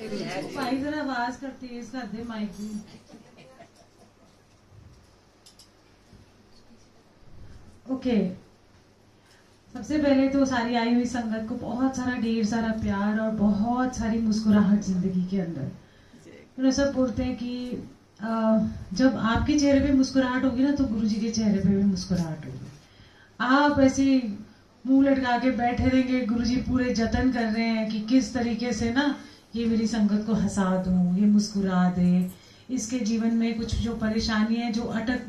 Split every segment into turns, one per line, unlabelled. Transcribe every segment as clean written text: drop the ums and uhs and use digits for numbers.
भाई जरा आवाज कर तेज कर दे माइक की। ओके, सबसे पहले तो सारी आई हुई संगत को बहुत सारा ढेर सारा प्यार और बहुत सारी मुस्कुराहट जिंदगी के अंदर। तो सब बोलते हैं कि जब आपके चेहरे पे मुस्कुराहट होगी ना तो गुरुजी के चेहरे पे भी मुस्कुराहट होगी। आप ऐसे मुंह लटका के बैठे रहेंगे, गुरुजी पूरे जतन कर रहे हैं कि किस तरीके से ना ये मेरी संगत को हंसा दूं, ये मुस्कुरा दे, इसके जीवन में कुछ जो परेशानी है जो अटक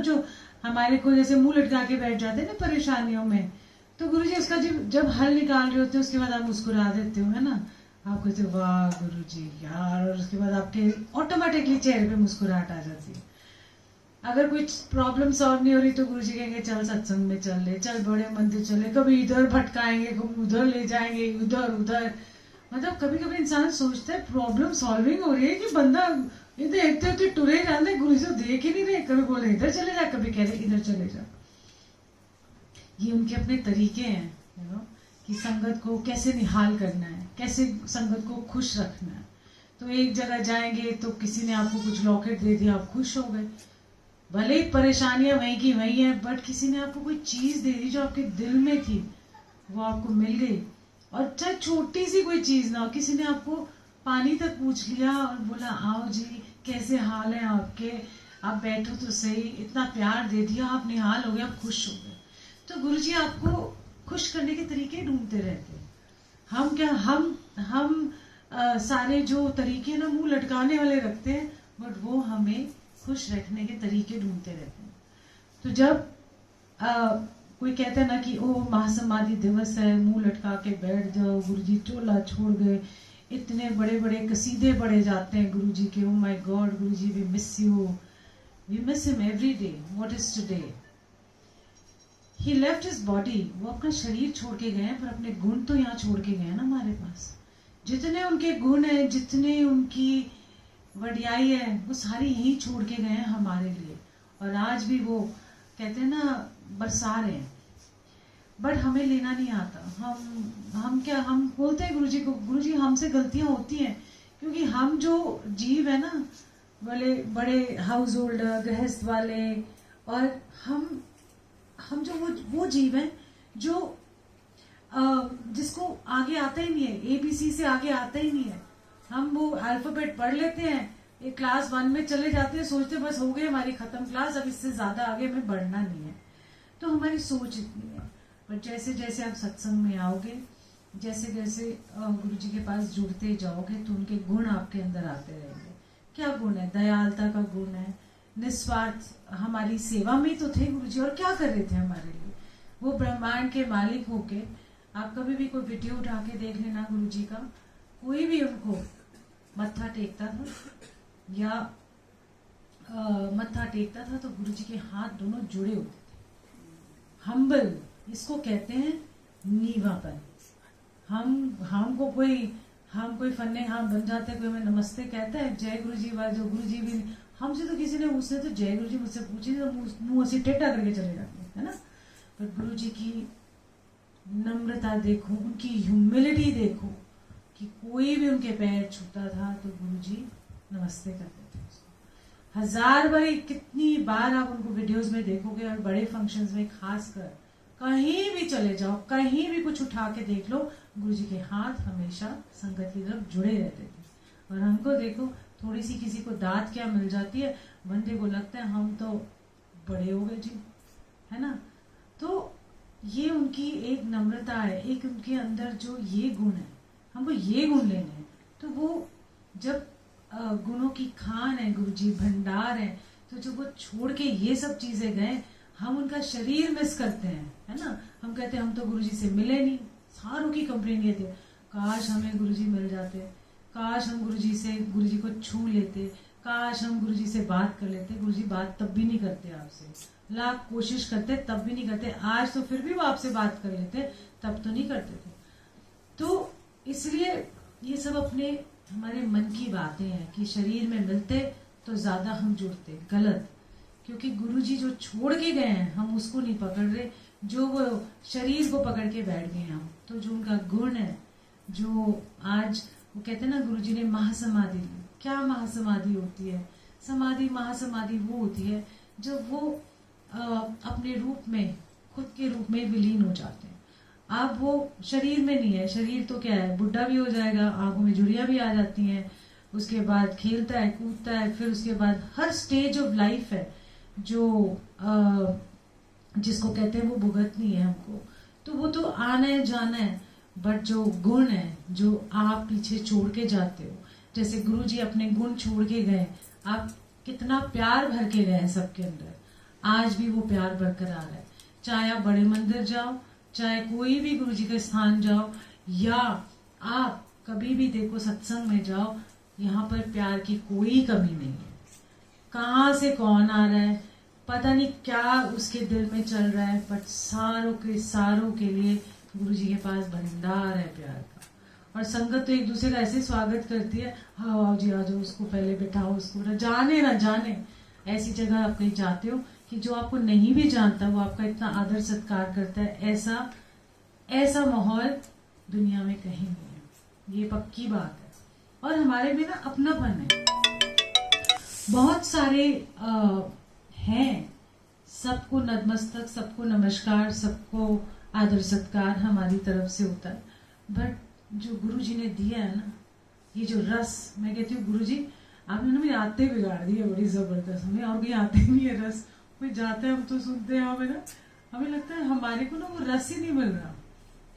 जो हमारे को जैसे मुंह लटका के बैठ जाते हैं ना परेशानियों में, तो गुरुजी उसका जब हल निकाल रहे होते हैं उसके बाद आप मुस्कुरा देते हो, है ना। आप कहते हो वाह गुरुजी यार, और उसके बाद आपके ऑटोमेटिकली चेहरे पे मुस्कुराहट आ जाती है। अगर कोई प्रॉब्लम सॉल्व नहीं हो रही तो गुरुजी कहेंगे चल सत्संग में चल ले, चल बड़े मंदिर चले, कभी इधर भटकाएंगे, कभी उधर ले जाएंगे, उधर उधर। मतलब कभी कभी इंसान सोचता है प्रॉब्लम सॉल्विंग हो रही है कि बंदा ये देखते होते टुरे जाते, गुरुजी तो देख ही नहीं रहे, कभी बोले इधर चले जा, कभी कह रहे इधर चले जा। ये उनके अपने तरीके हैं कि संगत को कैसे निहाल करना है, कैसे संगत को खुश रखना है। तो एक जगह जाएंगे तो किसी ने आपको कुछ लॉकेट दे दिया, आप खुश हो गए, भले ही परेशानियां वहीं की वहीं है, बट किसी ने आपको कोई चीज दे दी जो आपके दिल में थी, वो आपको मिल गई। और चाहे छोटी सी कोई चीज ना हो, किसी ने आपको पानी तक पूछ लिया और बोला आओ जी कैसे हाल है आपके, आप बैठो तो सही, इतना प्यार दे दिया, आप निहाल हो गए, आप खुश हो गए। तो गुरुजी आपको खुश करने के तरीके ढूंढते रहते हैं। हम क्या हम सारे जो तरीके ना मुंह लटकाने वाले रखते हैं, बट वो हमें खुश रखने के तरीके ढूंढते रहते हैं। तो जब कोई कहता है ना कि ओ महासमाधि दिवस है, मुंह लटका के बैठ जाओ, गुरुजी चोला छोड़ गए, इतने बड़े बड़े कसीदे पढ़े जाते हैं गुरुजी के, oh my God Guruji we miss you, we miss him every day, what is today. He left his body, वो अपना शरीर छोड़ के गए हैं, पर अपने गुण तो यहाँ छोड़ के गए हैं ना हमारे पास। जितने उनके गुण है, जितने उनकी वडियाई है, वो सारी यही छोड़ के गए हैं हमारे लिए। और आज भी वो कहते हैं ना बरसा रहे हैं, बट हमें लेना नहीं आता। हम बोलते हैं गुरुजी को, गुरुजी हमसे गलतियां होती हैं, क्योंकि हम जो जीव है ना, बड़े बड़े हाउस होल्डर गृहस्थ वाले, और हम जो वो जीव हैं जो जिसको आगे आता ही नहीं है, ABC से आगे आता ही नहीं है। हम वो अल्फाबेट पढ़ लेते हैं, एक क्लास 1 में चले जाते हैं, सोचते बस हो गई हमारी खत्म क्लास, अब इससे ज्यादा आगे हमें बढ़ना नहीं है। तो हमारी सोच इतनी है। पर जैसे जैसे आप सत्संग में आओगे, जैसे जैसे गुरुजी के पास जुड़ते जाओगे, तो उनके गुण आपके अंदर आते रहेंगे। क्या गुण है? दयालुता का गुण है, निस्वार्थ, हमारी सेवा में तो थे गुरुजी, और क्या कर रहे थे हमारे लिए। वो ब्रह्मांड के मालिक होके, आप कभी भी कोई वीडियो उठा के देख लेना गुरुजी का, कोई भी उनको मत्था टेकता था या मत्था टेकता था तो गुरुजी के हाथ दोनों जुड़े होते थे। हम्बल, इसको कहते हैं नीवापन। हम कोई फन्ने हाँ बन जाते, कोई हमें नमस्ते कहता है, जय गुरुजी वाले जो गुरुजी भी हमसे तो किसी ने उसने तो जय गुरुजी मुझसे पूछी तो मुंह ऐसे टेढ़ा करके चले जाते हैं, है ना। पर गुरुजी की नम्रता देखो, उनकी ह्यूमिलिटी देखो, कि कोई भी उनके पैर छूता था तो गुरुजी नमस्ते करते थे उसको। 1000 बार, कितनी बार आप उनको वीडियोस में देखोगे, और बड़े फंक्शंस में खासकर कहीं भी चले जाओ, कहीं भी कुछ उठा के देख लो, गुरुजी के हाथ हमेशा संगत की तरफ जुड़े रहते थे। और हमको देखो, थोड़ी सी किसी को दात क्या मिल जाती है, बंदे को लगता है हम तो बड़े हो गए जी, है ना। तो ये उनकी एक नम्रता है, एक उनके अंदर जो ये गुण है, हमको ये गुण लेने हैं। तो वो जब गुणों की खान है गुरुजी, भंडार है, तो जब वो छोड़ के ये सब चीजें गए, हम उनका शरीर मिस करते हैं, है ना। हम कहते हैं हम तो गुरुजी से मिले नहीं, सारों की कंप्लेन ये थी, काश हमें गुरुजी मिल जाते, काश हम गुरुजी को छू लेते, काश हम गुरुजी से बात कर लेते। गुरुजी बात तब भी नहीं करते आपसे, लाख कोशिश करते तब भी नहीं करते। आज तो फिर भी वो आपसे बात कर लेते, तब तो नहीं करते थे। तो इसलिए ये सब अपने हमारे मन की बातें हैं कि शरीर में मिलते तो ज्यादा हम जुड़ते, गलत। क्योंकि गुरुजी जो छोड़ के गए हैं हम उसको नहीं पकड़ रहे, जो वो शरीर को पकड़ के बैठ गए हम। तो जो उनका गुण है, जो आज वो कहते हैं ना गुरुजी ने महासमाधि ली। क्या महासमाधि होती है? समाधि, महासमाधि वो होती है जब वो अपने रूप में, खुद के रूप में विलीन हो जाते हैं। अब वो शरीर में नहीं है, शरीर तो क्या है, बुढ़ा भी हो जाएगा, आंखों में झुर्रियाँ भी आ जाती हैं, उसके बाद खेलता है, कूदता है, फिर उसके बाद हर स्टेज ऑफ लाइफ है जो जिसको कहते हैं वो भुगतनी है हमको, तो वो तो आना है जाना है। बट जो गुण है जो आप पीछे छोड़ के जाते हो, जैसे गुरुजी अपने गुण छोड़ के गए, आप कितना प्यार भर के गए सबके अंदर, आज भी वो प्यार बरकरार है। चाहे आप बड़े मंदिर जाओ, चाहे कोई भी गुरुजी का स्थान जाओ, या आप कभी भी देखो सत्संग में जाओ, यहाँ पर प्यार की कोई कमी नहीं है। कहाँ से कौन आ रहा है, पता नहीं क्या उसके दिल में चल रहा है, बट सारों के लिए गुरुजी के पास भंडार है प्यार का। और संगत तो एक दूसरे का ऐसे स्वागत करती है, हाँ आओ जी आ जाओ, उसको पहले बैठाओ, उसको जाने ना जाने। ऐसी जगह आप कहीं जाते हो कि जो आपको नहीं भी जानता वो आपका इतना आदर सत्कार करता है, ऐसा माहौल दुनिया में कहीं नहीं है, ये पक्की बात है। और हमारे में ना अपनापन है, बहुत सारे हैं, सबको नतमस्तक, सबको नमस्कार, सबको आदर सत्कार हमारी तरफ से होता है। बट जो गुरुजी ने दिया है ना, ये जो रस, मैं कहती हूँ गुरुजी आपने ना मेरी आदतें बिगाड़ दी है बड़ी जबरदस्त। हमें और कहीं आते नहीं है रस, कोई जाते हैं हम तो सुनते हैं, हमें लगता है हमारे को ना वो रस ही नहीं मिल रहा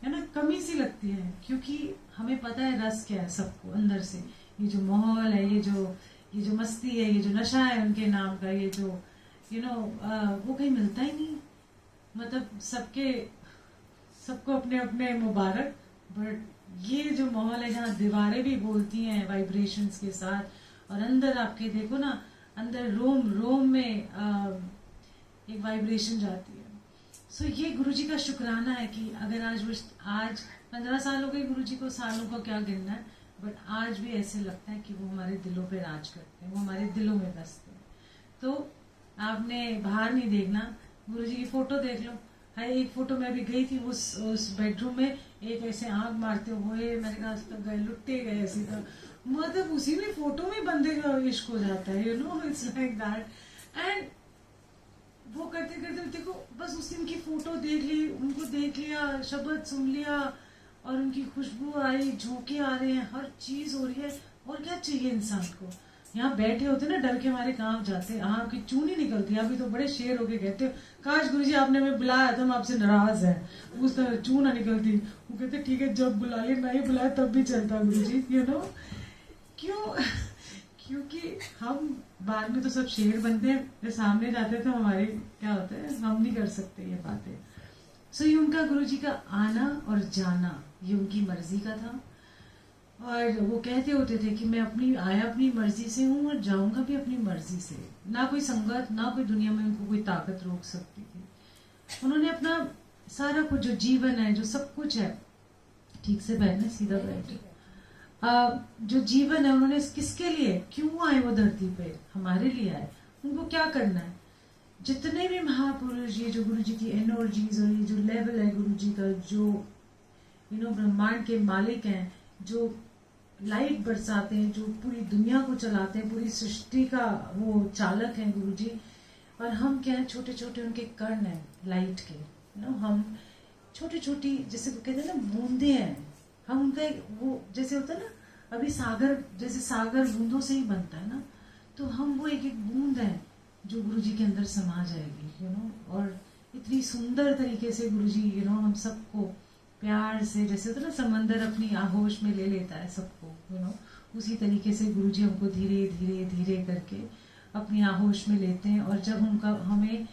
है ना, कमी सी लगती है, क्योंकि हमें पता है रस क्या है सबको अंदर से। ये जो माहौल है, ये जो मस्ती है, ये जो नशा है उनके नाम का, ये जो वो कहीं मिलता ही नहीं। मतलब सबको अपने अपने मुबारक, बट ये जो माहौल है जहाँ दीवारें भी बोलती हैं वाइब्रेशंस के साथ, और अंदर आपके देखो ना, अंदर रोम में एक वाइब्रेशन जाती है। सो ये गुरुजी का शुक्राना है कि अगर आज 15 साल हो गए गुरुजी को, सालों का क्या गिनना है, बट आज भी ऐसे लगता है कि वो हमारे दिलों पे राज करते हैं, वो हमारे दिलों में बसते हैं। तो आपने बाहर नहीं देखना, गुरुजी की फोटो देख लो। है एक फोटो में अभी गई थी उस बेडरूम में, एक ऐसे आंख मारते हुए, मैंने कहा तक गए, लुट्टे गए सीधा, मतलब उसी में फोटो में बंदे का इश्क हो जाता है, इट्स लाइक दैट। एंड वो करते करते देखो, बस उस दिन की फोटो देख ली, उनको देख लिया, शब्द सुन लिया, और उनकी खुशबू आई, झोंके आ रहे हैं, हर चीज हो रही है, और क्या चाहिए इंसान को। यहाँ बैठे होते ना, डर के हमारे काम जाते, आपकी चून ही निकलती। अभी तो बड़े शेर होके कहते हो, काश गुरुजी आपने हमें बुलाया था, हम आपसे नाराज है, उस तरह चून ना निकलती। वो कहते ठीक है, जब बुला ले, नहीं बुलाया तब भी चलता गुरुजी, क्यों? क्योंकि हम बाद में तो सब शेर बनते हैं, जब सामने जाते तो हमारे क्या होता है, हम नहीं कर सकते ये बातें। सो ये उनका गुरुजी का आना और जाना, ये उनकी मर्जी का था। और वो कहते होते थे कि मैं आया अपनी मर्जी से हूँ और जाऊंगा भी अपनी मर्जी से, ना कोई संगत, ना कोई दुनिया में उनको कोई ताकत रोक सकती थी। उन्होंने अपना सारा कुछ, जो जीवन है, जो सब कुछ है, ठीक से बैठना, सीधा बैठे, जो जीवन है, उन्होंने किसके लिए, क्यों आए वो धरती पे, हमारे लिए आए। उनको क्या करना है, जितने भी महापुरुष, ये जो गुरुजी की एनर्जीज और ये जो लेवल है गुरुजी का, जो ब्रह्मांड के मालिक हैं, जो लाइट बरसाते हैं, जो पूरी दुनिया को चलाते हैं, पूरी सृष्टि का वो चालक हैं गुरुजी। और हम क्या है, छोटे छोटे उनके कण हैं लाइट के, हम छोटी छोटी, जैसे कहते हैं ना, बूंदे हैं हम उनका। वो जैसे होता है ना, अभी सागर बूंदों से ही बनता है ना, तो हम वो एक एक बूंद है जो गुरुजी के अंदर समा जाएगी, और इतनी सुंदर तरीके से गुरुजी हम सबको प्यार से, जैसे होता है ना समंदर अपनी आहोश में ले लेता है सबको, उसी तरीके से गुरुजी हमको धीरे धीरे धीरे करके अपनी आहोश में लेते हैं। और जब हमें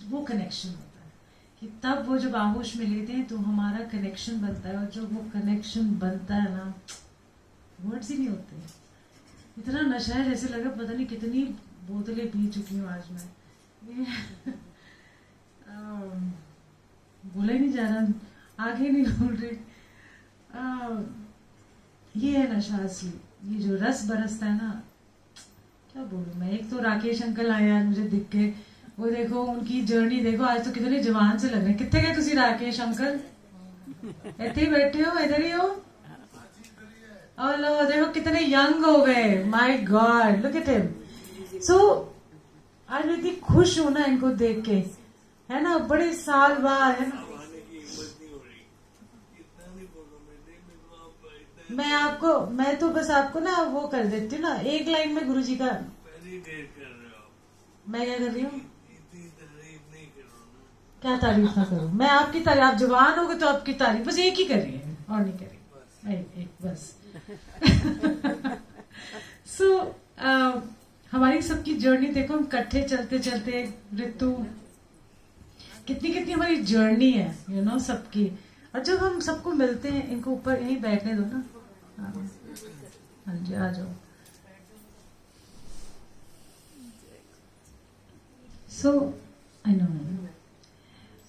वो कनेक्शन होता है कि तब वो जब आहोश में लेते हैं तो हमारा कनेक्शन बनता है, और जब वो कनेक्शन बनता है ना, वर्ड्स ही नहीं होते, इतना नशा है, जैसे लगा पता नहीं कितनी बोतलें पी चुकी हूँ आज मैं। बोला ही नहीं जा रहा, आगे नहीं बोल रही। ये है नशा असली, ये जो रस बरसता है ना, क्या बोलूं मैं। एक तो राकेश अंकल आए यार, मुझे दिख गए, वो देखो उनकी जर्नी देखो, आज तो कितने जवान से लग रहे हैं। कितने गए तुसी राकेश अंकल? इतने ही बैठे हो, इधर ही हो? और लो देखो कितने यंग हो गए, my god look at him. So आज मैं इतनी खुश हूं ना इनको देख के, है ना, बड़े साल बाद, है ना। मैं तो बस आपको ना वो कर देती हूँ ना, एक लाइन में गुरुजी का। मैं क्या कर रही हूँ? क्या तारीफ ना करूं मैं? आपकी तारीफ, आप जवान हो गए तो आपकी तारीफ बस एक ही कर रही है और नहीं करी, एक बस। सो हमारी सबकी जर्नी देखो, हम इकट्ठे चलते चलते, ऋतु कितनी कितनी हमारी जर्नी है, यू नो, सबकी। और जब हम सबको मिलते हैं, इनको ऊपर यहीं बैठने दो ना, हाँ जी आ जाओ। सो आई नो,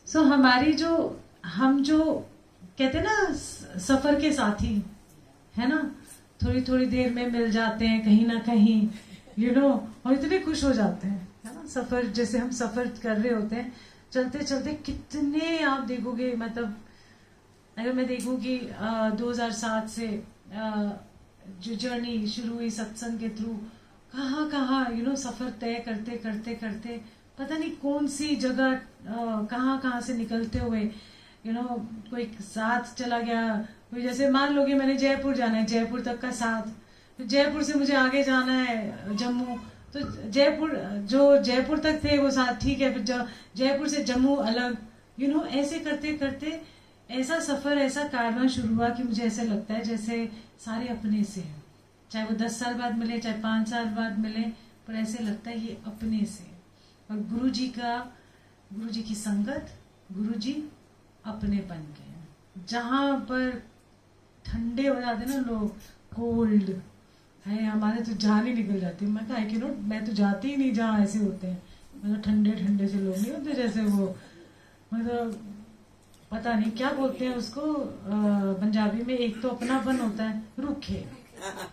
सो हमारी जो, हम जो कहते हैं ना सफर के साथी, है ना, थोड़ी थोड़ी देर में मिल जाते हैं कहीं ना कहीं, यू नो, और इतने खुश हो जाते हैं, है ना। सफर जैसे हम सफर कर रहे होते हैं, चलते चलते कितने आप देखोगे, मतलब अगर मैं देखूं कि 2007 से जो जर्नी शुरू हुई सत्संग के थ्रू, कहाँ कहाँ यू नो सफर तय करते करते करते पता नहीं कौन सी जगह कहाँ कहाँ से निकलते हुए, यू नो, कोई साथ चला गया, कोई जैसे मान लो कि मैंने जयपुर जाना है, जयपुर तक का साथ, तो जयपुर से मुझे आगे जाना है जम्मू, तो जयपुर जो जयपुर तक थे वो साथ ठीक है, फिर जयपुर से जम्मू अलग, यू नो, ऐसे करते करते ऐसा सफर, ऐसा कारवां शुरू हुआ कि मुझे ऐसा लगता है जैसे सारे अपने से हैं, चाहे वो 10 साल बाद मिले, चाहे 5 साल बाद मिले, पर ऐसे लगता है ये अपने से। और गुरु जी की संगत, गुरु जी अपनेपन के हैं। जहां पर ठंडे हो जाते ना लोग, कोल्ड है, हमारे तो जान ही निकल जाती है। मैं कहा कि नो, मैं तो जाती ही नहीं जहाँ ऐसे होते हैं, मतलब ठंडे ठंडे से लोग नहीं होते, जैसे वो, मतलब पता नहीं क्या बोलते हैं उसको पंजाबी में, एक तो अपनापन होता है, रूखे,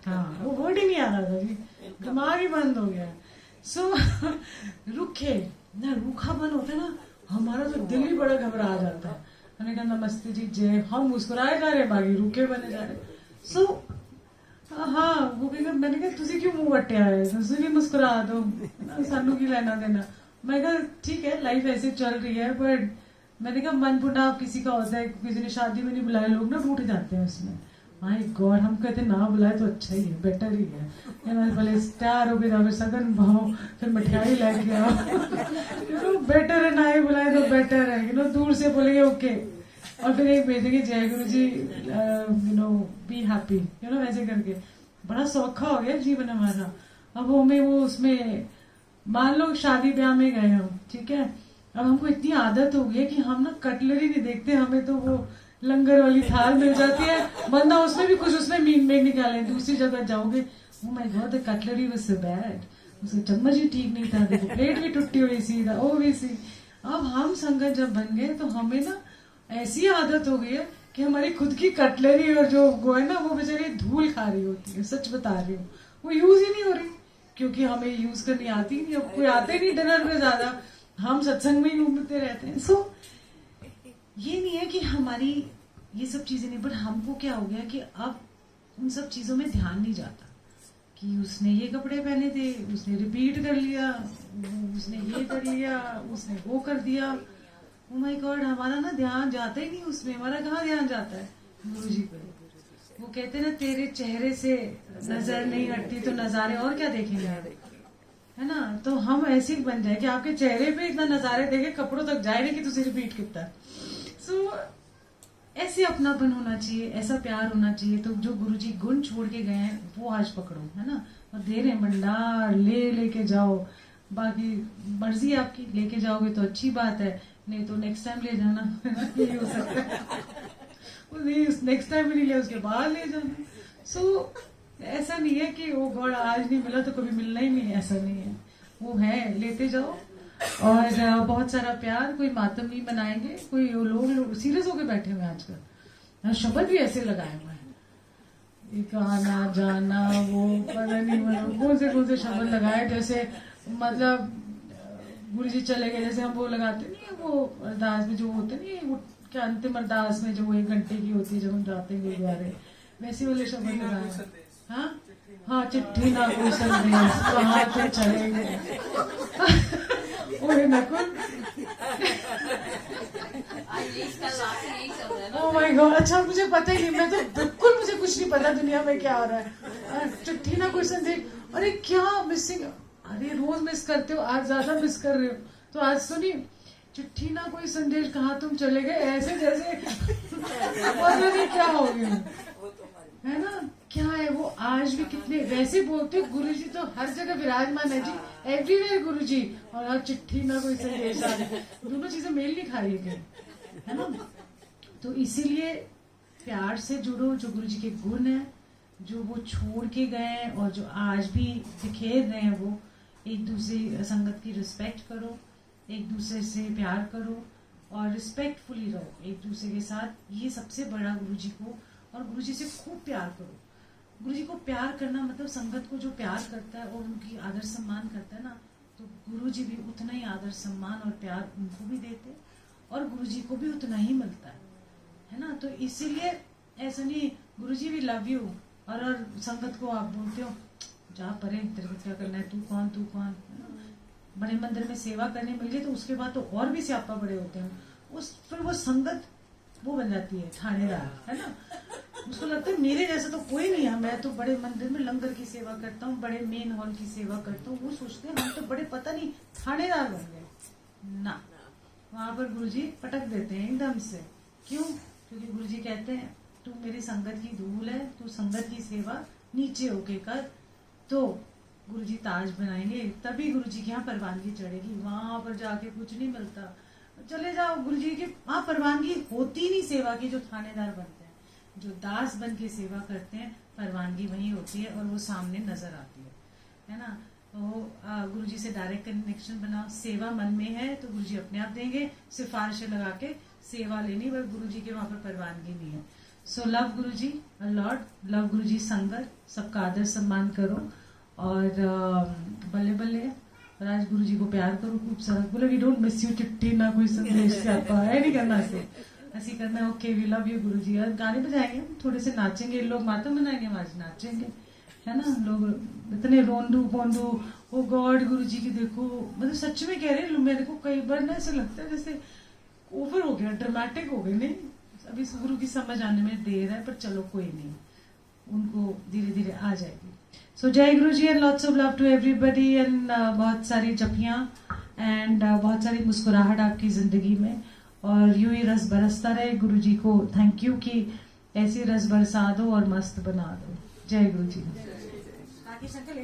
हाँ वो वर्ड ही नहीं आ रहा था जी, दिमाग ही बंद हो गया। सो रूखे ना, रूखापन होता है ना, हमारा तो दिल ही बड़ा घबरा जाता है। मैंने कहा नमस्ते जी, जय, हम मुस्कुराए जा रहे, बाकी रूखे बने जा रहे। सो हाँ वो कहेगा, मैंने कहा तुझे क्यों मुंह वट्टिया है, तुझे भी मुस्कुरा दो, सानू की लेना देना। मैं कहा ठीक है, लाइफ ऐसे चल रही है, बट मैंने कहा मन बुना किसी का होता है, किसी ने शादी में नहीं बुलाया, लोग ना रूठ जाते हैं उसमें। माय गॉड, हम कहते ना बुलाए तो अच्छा ही है, बेटर ही है, पहले तैयार हो गए जाओ, सगन भाव, फिर मिठाई लेके आओ, यू नो, बेटर है ना ही बुलाए तो बेटर है, यू नो, दूर से बोलेंगे ओके, और फिर एक भेजेंगे जय गुरु जी, you know, be happy, you know, ऐसे करके बड़ा सौखा हो गया जीवन हमारा। अब हमें वो उसमें, मान लो शादी ब्याह में गए हम, ठीक है, अब हमको इतनी आदत हो गई है कि हम ना कटलरी नहीं देखते, हमें तो वो लंगर वाली थाल मिल जाती है, वरना उसमें भी कुछ उसमें मीन मेड निकाले। दूसरी जगह जाओगे, oh my God the cutlery was so bad, उसका चम्मच ही ठीक नहीं था, देखो प्लेट भी टूटी हुई सी, वो भी सी। अब हम संगत जब बन गए तो हमें ना ऐसी आदत हो गई है कि हमारी खुद की कटलरी और जो वो है ना, वो बेचारी धूल खा रही होती है, सच बता रही हूँ, वो यूज ही नहीं हो रही, क्योंकि हमें यूज करनी आती नहीं, अब कोई आते नहीं डिनर में ज्यादा, हम सत्संग में ही घूमते रहते हैं। सो ये नहीं है कि हमारी ये सब चीजें नहीं, बट हमको क्या हो गया कि अब उन सब चीजों में ध्यान नहीं जाता कि उसने ये कपड़े पहने थे, उसने रिपीट कर लिया, उसने ये कर लिया, उसने वो कर दिया। ओ माय गॉड, हमारा ना ध्यान जाता ही नहीं उसमें, हमारा कहाँ ध्यान जाता है गुरु जी पे। वो कहते ना, तेरे चेहरे से नजर नहीं हटती तो नजारे और क्या देखेंगे, है ना। तो हम ऐसे ही बन जाए कि आपके चेहरे पे इतना नजारे देखे, कपड़ों तक जाए नहीं कि तुझे रिपीट कितना। सो ऐसे अपनापन होना चाहिए, ऐसा प्यार होना चाहिए। तो जो गुरुजी गुण छोड़ के गए हैं वो आज पकड़ो, है ना, और दे रहे हैं भंडार, लेके जाओ, बाकी मर्जी आपकी, लेके जाओगे तो अच्छी बात है, नहीं तो नेक्स्ट टाइम ले जाना, यही हो सकता है, नेक्स्ट टाइम भी नहीं लिया, उसके बाद ले जाना। सो ऐसा नहीं है कि वो गॉड आज नहीं मिला तो कभी मिलना ही नहीं, ऐसा नहीं है, वो है, लेते जाओ। और बहुत सारा प्यार, कोई मातम नहीं मनाएंगे, कोई लोग सीरियस होके बैठे हुए आजकल, शब्द भी ऐसे लगाए हुए हैं, एक आना जाना, वो पता नहीं मतलब कौन से शब्द लगाए, जैसे मतलब गुरु जी चले गए, जैसे हम वो लगाते नहीं है, वो अरदास में जो होते नहीं, वो क्या अंतिम अरदास में जो 1 घंटे की होती है जब हम जाते हैं गुरुद्वारे, वैसे वाले शब्द लगाए। हाँ हाँ, चिट्ठी ना कोई संदेश, कहाँ थे चले गए। ओए नकुल, ओह माय गॉड, अच्छा मुझे पता ही नहीं, मैं तो बिल्कुल, मुझे कुछ नहीं पता दुनिया में क्या हो रहा है। चिट्ठी ना कोई संदेश, अरे क्या मिसिंग, अरे रोज मिस करते हो, आज ज्यादा मिस कर रहे हो, तो आज सुनी चिट्ठी ना कोई संदेश, कहाँ तुम चले गए, ऐसे जैसे पता नहीं क्या हो गया है ना, क्या है वो। आज भी कितने वैसे बोलते हो, गुरुजी तो हर जगह विराजमान है जी, एवरीवेयर गुरुजी, और आज चिट्ठी ना कोई संदेश आ रहा, दोनों चीजें मेल नहीं खा रही है ना। तो इसीलिए प्यार से जुड़ो, जो गुरुजी के गुण है, जो वो छोड़ के गए हैं और जो आज भी बिखेर रहे हैं, वो एक दूसरे संगत की रिस्पेक्ट करो, एक दूसरे से प्यार करो और रिस्पेक्टफुली रहो एक दूसरे के साथ। ये सबसे बड़ा गुरुजी को, और गुरुजी से खूब प्यार करो। गुरुजी को प्यार करना मतलब संगत को जो प्यार करता है और उनकी आदर सम्मान करता है ना, तो गुरुजी भी उतना ही आदर सम्मान और प्यार उनको भी देते और गुरुजी को भी उतना ही मिलता है ना। तो इसीलिए ऐसा नहीं, गुरुजी भी लव यू, और संगत को आप बोलते हो जा परे, तेरे को क्या करना है, तू कौन तू कौन। बड़े मंदिर में सेवा करने मिल गई तो उसके बाद तो और भी स्यापा बड़े होते हैं, उस फिर वो संगत वो बन जाती है थानेदार, है ना। उसको लगता है मेरे जैसा तो कोई नहीं है, मैं तो बड़े मंदिर में लंगर की सेवा करता हूँ, बड़े मेन हॉल की सेवा करता हूँ, वो सोचते हैं हम तो बड़े पता नहीं थानेदार बन गए ना। वहां पर गुरुजी पटक देते हैं एकदम से। क्यों? क्योंकि गुरुजी कहते हैं तू मेरी संगत की धूल है, तू संगत की सेवा नीचे होके कर, तो गुरुजी ताज बनाएंगे, तभी गुरुजी के यहाँ परवानगी चढ़ेगी। वहां पर जाके कुछ नहीं मिलता, चले जाओ गुरुजी के वहां परवानगी होती नहीं सेवा की। जो थानेदार बनते हैं, जो दास बन के सेवा करते हैं, परवानगी वही होती है और वो सामने नजर आती है ना। तो गुरुजी से डायरेक्ट कनेक्शन बनाओ। सेवा मन में है तो गुरुजी अपने आप देंगे, सिफारिशें लगा के सेवा लेनी, बस गुरुजी के वहां पर परवानगी नहीं है। सो लव गुरुजी लॉर्ड, लव गुरुजी संगत, सबका आदर सम्मान करो और बल्ले बल्ले। और आज गुरुजी को प्यार करो खूब सारा। बोले वी डोंट मिस यू, चिट्ठी ना कोई संदेश से आता है, नहीं करना ऐसे करना है। ओके वी लव यू गुरुजी। और गाने बजाएंगे, थोड़े से नाचेंगे, लोग माता मनाएंगे, आज नाचेंगे, है ना। लोग इतने रोंदू पोंदू, ओ गॉड गुरुजी की देखो, मतलब सच में कह रहे हैं, मेरे को कई बार ना ऐसा लगता है जैसे ओवर हो गया, ड्रामेटिक हो गए। नहीं, अभी गुरु की समझ आने में देर है, पर चलो कोई नहीं, उनको धीरे धीरे आ जाएगी। सो जय गुरु जी and lots of love to everybody and बहुत सारी जपियां एंड बहुत सारी मुस्कुराहट आपकी जिंदगी में, और यूं ही रस बरसता रहे। गुरु जी को थैंक यू कि ऐसी रस बरसा दो और मस्त बना दो। जय गुरु जी।